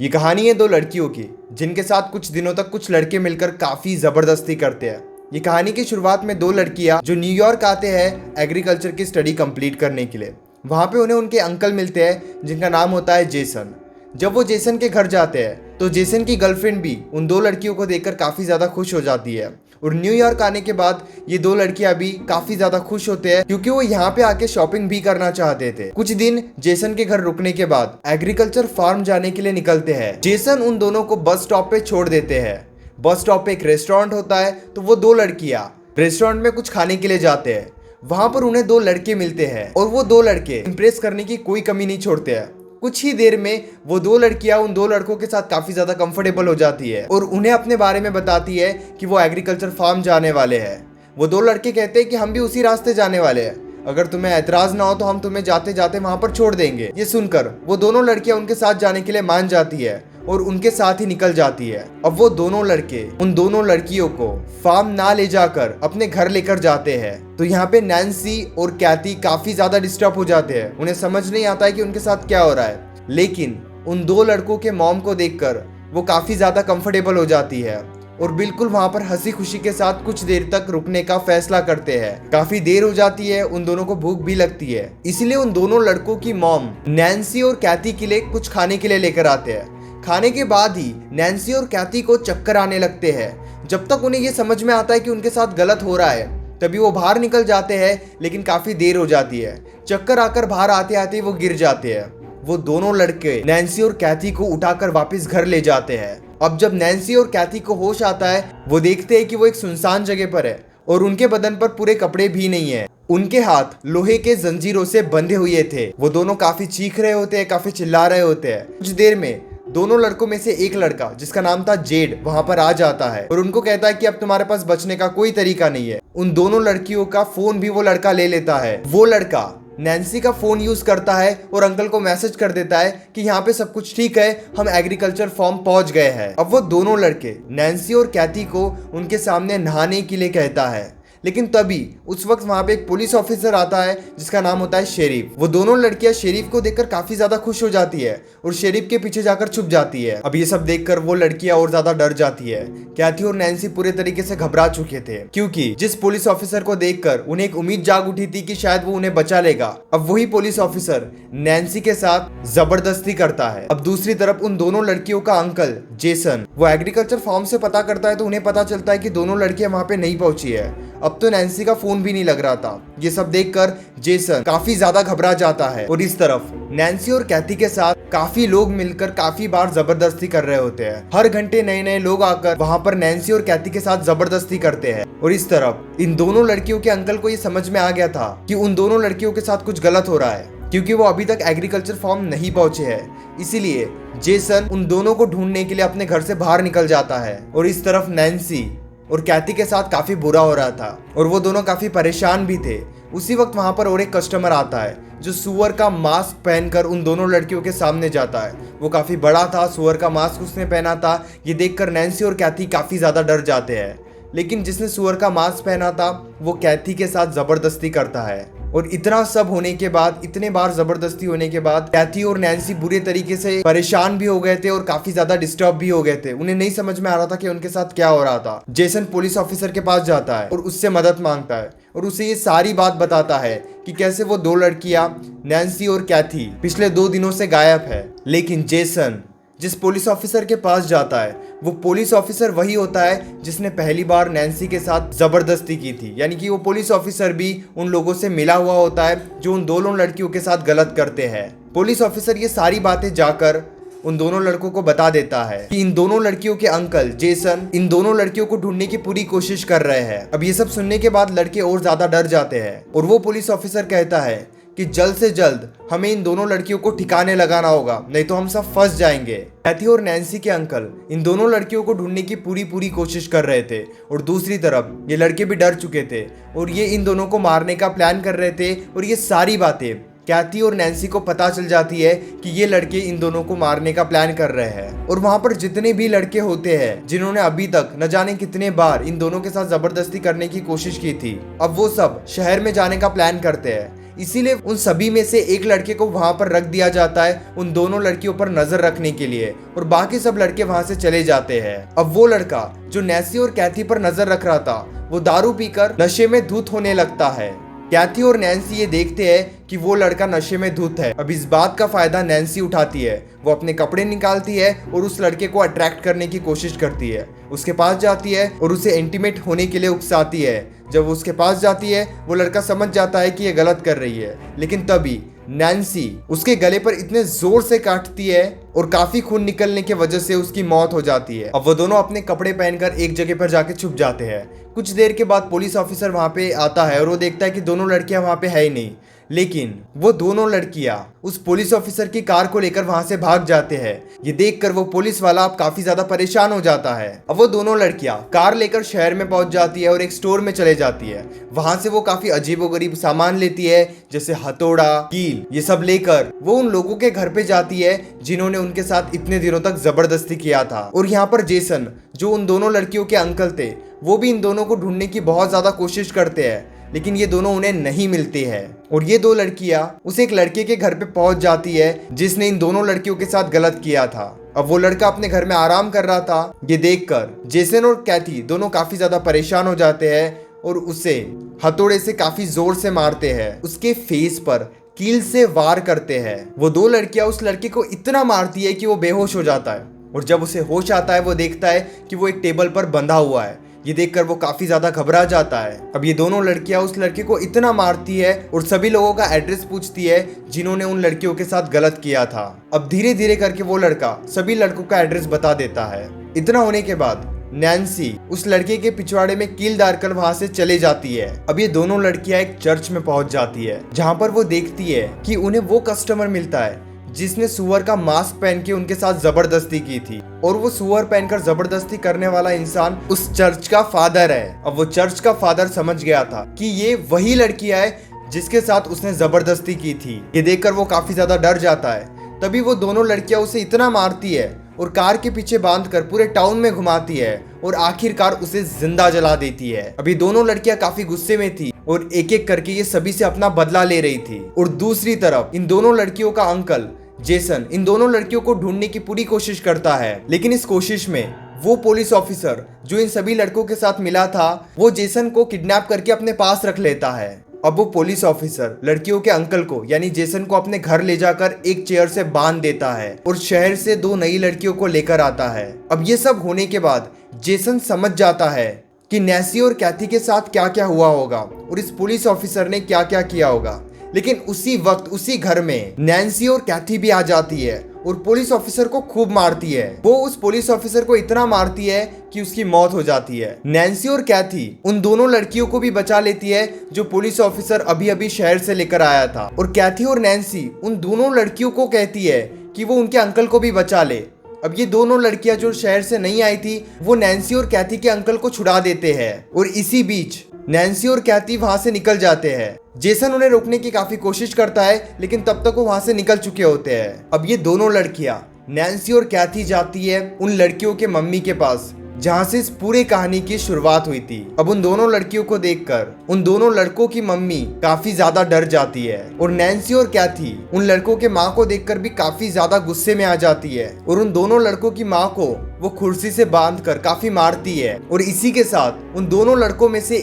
ये कहानी है दो लड़कियों की जिनके साथ कुछ दिनों तक कुछ लड़के मिलकर काफी जबरदस्ती करते हैं। ये कहानी की शुरुआत में दो लड़कियां जो न्यूयॉर्क आते हैं एग्रीकल्चर की स्टडी कंप्लीट करने के लिए। वहां पे उन्हें उनके अंकल मिलते हैं जिनका नाम होता है जेसन। जब वो जेसन के घर जाते हैं तो जेसन की गर्लफ्रेंड भी उन दो लड़कियों को देखकर काफी ज्यादा खुश हो जाती है। और न्यूयॉर्क आने के बाद ये दो लड़कियां भी काफी ज्यादा खुश होते हैं क्योंकि वो यहाँ पे आके शॉपिंग भी करना चाहते थे। कुछ दिन जेसन के घर रुकने के बाद एग्रीकल्चर फार्म जाने के लिए निकलते हैं। जेसन उन दोनों को बस स्टॉप पे छोड़ देते हैं। बस स्टॉप पे एक रेस्टोरेंट होता है तो वो दो लड़कियां रेस्टोरेंट में कुछ खाने के लिए जाते हैं। वहां पर उन्हें दो लड़के मिलते हैं और वो दो लड़के इंप्रेस करने की कोई कमी नहीं छोड़ते हैं। कुछ ही देर में वो दो लड़कियां उन दो लड़कों के साथ काफी ज्यादा कंफर्टेबल हो जाती है और उन्हें अपने बारे में बताती है कि वो एग्रीकल्चर फार्म जाने वाले हैं। वो दो लड़के कहते हैं कि हम भी उसी रास्ते जाने वाले हैं, अगर तुम्हें ऐतराज ना हो तो हम तुम्हें जाते जाते वहां पर छोड़ देंगे। ये सुनकर वो दोनों लड़कियां उनके साथ जाने के लिए मान जाती है और उनके साथ ही निकल जाती है। अब वो दोनों लड़के उन दोनों लड़कियों को फार्म ना ले जाकर अपने घर लेकर जाते हैं। तो यहाँ पे नैन्सी और कैथी काफी ज्यादा डिस्टर्ब हो जाते हैं। उन्हें समझ नहीं आता है कि उनके साथ क्या हो रहा है, लेकिन उन दो लड़कों के मॉम को देखकर वो काफी ज्यादा कंफर्टेबल हो जाती है और बिल्कुल वहां पर हंसी खुशी के साथ कुछ देर तक रुकने का फैसला करते हैं। काफी देर हो जाती है, उन दोनों को भूख भी लगती है, इसलिए उन दोनों लड़कों की मॉम नैन्सी और कैथी के लिए कुछ खाने के लिए लेकर आते हैं। खाने के बाद ही नैन्सी और कैथी को चक्कर आने लगते हैं। जब तक उन्हें ये समझ में आता है कि उनके साथ गलत हो रहा है तभी वो बाहर निकल जाते हैं, लेकिन काफी देर हो जाती है। चक्कर आकर बाहर आते आते वो गिर जाते हैं। वो दोनों लड़के नैन्सी और कैथी को उठाकर वापस घर ले जाते हैं। अब जब नैन्सी और कैथी को होश आता है वो देखते हैं कि वो एक सुनसान जगह पर है और उनके बदन पर पूरे कपड़े भी नहीं है। उनके हाथ लोहे के जंजीरों से बंधे हुए थे। वो दोनों काफी चीख रहे होते हैं, काफी चिल्ला रहे होते हैं। कुछ देर में दोनों लड़कों में से एक लड़का जिसका नाम था जेड वहां पर आ जाता है और उनको कहता है कि अब तुम्हारे पास बचने का कोई तरीका नहीं है। उन दोनों लड़कियों का फोन भी वो लड़का ले लेता है। वो लड़का नैन्सी का फोन यूज करता है और अंकल को मैसेज कर देता है कि यहाँ पे सब कुछ ठीक है, हम एग्रीकल्चर फार्म पहुंच गए हैं। अब वो दोनों लड़के नैन्सी और कैथी को उनके सामने नहाने के लिए कहता है, लेकिन तभी उस वक्त वहां पे एक पुलिस ऑफिसर आता है जिसका नाम होता है शेरिफ। वो दोनों लड़कियां शेरिफ को देखकर काफी ज्यादा खुश हो जाती है और शेरिफ के पीछे जाकर छुप जाती है। अब ये सब देखकर वो लड़कियां और ज्यादा डर जाती है। कैथी और नैन्सी पूरे तरीके से घबरा चुके थे क्योंकि जिस पुलिस ऑफिसर को देखकर उन्हें एक उम्मीद जाग उठी थी कि शायद वो उन्हें बचा लेगा, अब वही पुलिस ऑफिसर नैन्सी के साथ जबरदस्ती करता है। अब दूसरी तरफ उन दोनों लड़कियों का अंकल जेसन वो एग्रीकल्चर फार्म से पता करता है तो उन्हें पता चलता है कि दोनों लड़कियां वहां पे नहीं पहुंची है। अब तो नैन्सी का फोन भी नहीं लग रहा था। ये सब देखकर जेसन काफी ज्यादा घबरा जाता है और इस तरफ नैन्सी और कैथी के साथ काफी लोग मिलकर काफी बार जबरदस्ती कर रहे होते हैं। हर घंटे नए नए लोग आकर वहां पर नैन्सी और कैथी के साथ जबरदस्ती करते हैं और इस तरफ इन दोनों लड़कियों के अंकल को ये समझ में आ गया था कि उन दोनों लड़कियों के साथ कुछ गलत हो रहा है क्योंकि वो अभी तक एग्रीकल्चर फार्म नहीं पहुंचे हैं। इसीलिए जेसन उन दोनों को ढूंढने के लिए अपने घर से बाहर निकल जाता है और इस तरफ नैन्सी और कैथी के साथ काफी बुरा हो रहा था और वो दोनों काफी परेशान भी थे। उसी वक्त वहां पर और एक कस्टमर आता है जो सुअर का मास्क पहनकर उन दोनों लड़कियों के सामने जाता है। वो काफी बड़ा था, सुअर का मास्क उसने पहना था। ये देखकर नैन्सी और कैथी काफी ज्यादा डर जाते हैं, लेकिन जिसने सुअर का मास्क पहना था वो कैथी के साथ जबरदस्ती करता है। और इतना सब होने के बाद, इतने बार जबरदस्ती होने के बाद कैथी और नैन्सी बुरे तरीके से परेशान भी हो गए थे और काफी ज्यादा डिस्टर्ब भी हो गए थे। उन्हें नहीं समझ में आ रहा था कि उनके साथ क्या हो रहा था। जेसन पुलिस ऑफिसर के पास जाता है और उससे मदद मांगता है और उसे ये सारी बात बताता है कि कैसे वो दो लड़कियां नैन्सी और कैथी पिछले 2 दिनों से गायब है। लेकिन जेसन जिस पुलिस ऑफिसर के पास जाता है वो पुलिस ऑफिसर वही होता है जिसने पहली बार नैन्सी के साथ जबरदस्ती की थी। यानी कि वो पुलिस ऑफिसर भी उन लोगों से मिला हुआ होता है जो उन दोनों लड़कियों के साथ गलत करते हैं। पुलिस ऑफिसर ये सारी बातें जाकर उन दोनों लड़कों को बता देता है कि इन दोनों लड़कियों के अंकल जेसन इन दोनों लड़कियों को ढूंढने की पूरी कोशिश कर रहे हैं। अब ये सब सुनने के बाद लड़के और ज्यादा डर जाते हैं और वो पुलिस ऑफिसर कहता है कि जल्द से जल्द हमें इन दोनों लड़कियों को ठिकाने लगाना होगा, नहीं तो हम सब फंस जाएंगे। कैथी और नैन्सी के अंकल इन दोनों लड़कियों को ढूंढने की पूरी कोशिश कर रहे थे और दूसरी तरफ ये लड़के भी डर चुके थे और ये इन दोनों को मारने का प्लान कर रहे थे। और ये सारी बातें कैथी और नैन्सी को पता चल जाती है कि ये लड़के इन दोनों को मारने का प्लान कर रहे हैं। और वहां पर जितने भी लड़के होते हैं जिन्होंने अभी तक न जाने कितने बार इन दोनों के साथ जबरदस्ती करने की कोशिश की थी, अब वो सब शहर में जाने का प्लान करते हैं। इसीलिए उन सभी में से एक लड़के को वहां पर रख दिया जाता है उन दोनों लड़कियों पर नजर रखने के लिए, और बाकी सब लड़के वहां से चले जाते हैं। अब वो लड़का जो नैन्सी और कैथी पर नजर रख रहा था वो दारू पीकर नशे में धुत होने लगता है। कैथी और नैन्सी ये देखते हैं कि वो लड़का नशे में धुत है। अब इस बात का फायदा नैन्सी उठाती है, वो अपने कपड़े निकालती है और उस लड़के को अट्रैक्ट करने की कोशिश करती है। उसके पास जाती है और उसे इंटीमेट होने के लिए उकसाती है। जब वो उसके पास जाती है वो लड़का समझ जाता है कि ये गलत कर रही है, लेकिन तभी नैन्सी उसके गले पर इतने जोर से काटती है और काफी खून निकलने की वजह से उसकी मौत हो जाती है। अब वो दोनों अपने कपड़े पहनकर एक जगह पर जाके छुप जाते हैं। कुछ देर के बाद पुलिस ऑफिसर वहां पे आता है और वो देखता है कि दोनों लड़कियां वहां पे है ही नहीं, लेकिन वो दोनों लड़कियां उस पुलिस ऑफिसर की कार को लेकर वहां से भाग जाते हैं। ये देखकर वो पुलिस वाला अब काफी ज्यादा परेशान हो जाता है। अब वो दोनों लड़कियां कार लेकर शहर में पहुंच जाती है और एक स्टोर में चले जाती है। वहां से वो काफी अजीबोगरीब सामान लेती है, जैसे हथौड़ा, कील, ये सब लेकर वो उन लोगों के घर पे जाती है जिन्होंने उनके साथ इतने दिनों तक जबरदस्ती किया था। और यहाँ पर जेसन जो उन दोनों लड़कियों के अंकल थे वो भी इन दोनों को ढूंढने की बहुत ज्यादा कोशिश करते हैं, लेकिन ये दोनों उन्हें नहीं मिलते हैं। और ये दो लड़कियां उस एक लड़के के घर पे पहुंच जाती है जिसने इन दोनों लड़कियों के साथ गलत किया था। अब वो लड़का अपने घर में आराम कर रहा था। ये देखकर जेसन और कैथी दोनों काफी ज्यादा परेशान हो जाते हैं और उसे हथौड़े से काफी जोर से मारते हैं। उसके फेस पर कील से वार करते हैं। वो दो लड़कियां उस लड़के को इतना मारती है कि वो बेहोश हो जाता है, और जब उसे होश आता है वो देखता है कि वो एक टेबल पर बंधा हुआ है। ये देखकर वो काफी ज्यादा घबरा जाता है। अब ये दोनों लड़कियां उस लड़के को इतना मारती है और सभी लोगों का एड्रेस पूछती है जिन्होंने उन लड़कियों के साथ गलत किया था। अब धीरे धीरे करके वो लड़का सभी लड़कों का एड्रेस बता देता है। इतना होने के बाद नैन्सी उस लड़के के पिछवाड़े में कील डालकर वहां से चले जाती है। अब ये दोनों लड़कियां एक चर्च में पहुंच जाती है, जहां पर वो देखती है कि उन्हें वो कस्टमर मिलता है जिसने सुअर का मास्क पहन के उनके साथ जबरदस्ती की थी, और वो सुअर पहनकर जबरदस्ती करने वाला इंसान उस चर्च का फादर है। अब वो चर्च का फादर समझ गया था कि ये वही लड़कियां है जिसके साथ उसने जबरदस्ती की थी। ये देखकर वो काफी ज्यादा डर जाता है। तभी वो दोनों लड़कियां उसे इतना मारती है और कार के पीछे बांधकर पूरे टाउन में घुमाती है और आखिरकार उसे जिंदा जला देती है। अभी दोनों लड़कियां काफी गुस्से में थी और एक एक करके ये सभी से अपना बदला ले रही थी। और दूसरी तरफ इन दोनों लड़कियों का अंकल जेसन इन दोनों लड़कियों को ढूंढने की पूरी कोशिश करता है, लेकिन इस कोशिश में वो पुलिस ऑफिसर जो इन सभी लड़कों के साथ मिला था वो जेसन को किडनैप करके अपने पास रख लेता है। अब वो पुलिस ऑफिसर लड़कियों के अंकल को यानी जेसन को अपने घर ले जाकर एक चेयर से बांध देता है और शहर से दो नई लड़कियों को लेकर आता है। अब ये सब होने के बाद जेसन समझ जाता है कि नैन्सी और कैथी के साथ क्या क्या हुआ होगा और इस पुलिस ऑफिसर ने क्या क्या किया होगा। लेकिन उसी वक्त उसी घर में नैन्सी और कैथी भी आ जाती है और पुलिस ऑफिसर को खूब मारती है। वो उस पुलिस ऑफिसर को इतना मारती है कि उसकी मौत हो जाती है। नैन्सी और कैथी उन दोनों लड़कियों को भी बचा लेती है जो पुलिस ऑफिसर अभी अभी शहर से लेकर आया था, और कैथी और नैन्सी उन दोनों लड़कियों को कहती है कि वो उनके अंकल को भी बचा ले। अब ये दोनों लड़कियां जो शहर से नहीं आई थी वो नैन्सी और कैथी के अंकल को छुड़ा देते हैं, और इसी बीच नैन्सी और कैथी वहां से निकल जाते हैं। जेसन उन्हें रोकने की काफी कोशिश करता है, लेकिन तब तक वो वहां से निकल चुके होते हैं। अब ये दोनों लड़कियां नैन्सी और कैथी जाती है उन लड़कियों के मम्मी के पास जहां से इस पूरी कहानी की शुरुआत हुई थी। अब उन दोनों लड़कियों को देखकर उन दोनों लड़कों की मम्मी काफी ज्यादा डर जाती है, और नैन्सी और कैथी उन लड़कों के माँ को देखकर भी काफी ज्यादा गुस्से में आ जाती है और उन दोनों लड़कों की माँ को वो कुर्सी से बांधकर काफी मारती है। और इसी के साथ उन दोनों लड़कों में से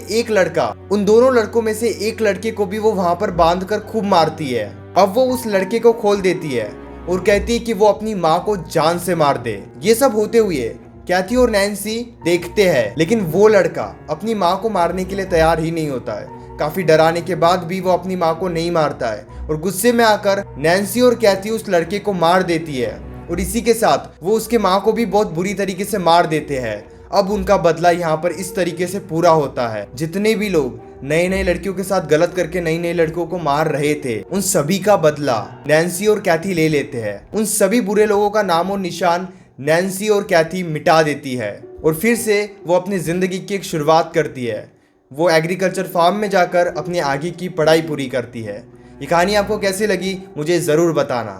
एक लड़के को भी वो वहां पर बांधकर खूब मारती है। अब वो उस लड़के को खोल देती है और कहती है कि वो अपनी माँ को जान से मार दे। ये सब होते हुए कैथी और नैन्सी देखते हैं, लेकिन वो लड़का अपनी माँ को मारने के लिए तैयार ही नहीं होता है। काफी डराने के बाद भी वो अपनी माँ को नहीं मारता है, और गुस्से में आकर नैन्सी और कैथी उस लड़के को मार देती है, और इसी के साथ वो उसके माँ को भी बहुत बुरी तरीके से मार देते हैं। अब उनका बदला यहाँ पर इस तरीके से पूरा होता है। जितने भी लोग नए नए लड़कियों के साथ गलत करके नई नई लड़कियों को मार रहे थे उन सभी का बदला नैन्सी और कैथी ले लेते हैं। उन सभी बुरे लोगों का नाम और निशान नैन्सी और कैथी मिटा देती है, और फिर से वो अपनी जिंदगी की एक शुरुआत करती है। वो एग्रीकल्चर फार्म में जाकर अपनी आगे की पढ़ाई पूरी करती है। ये कहानी आपको कैसी लगी मुझे ज़रूर बताना।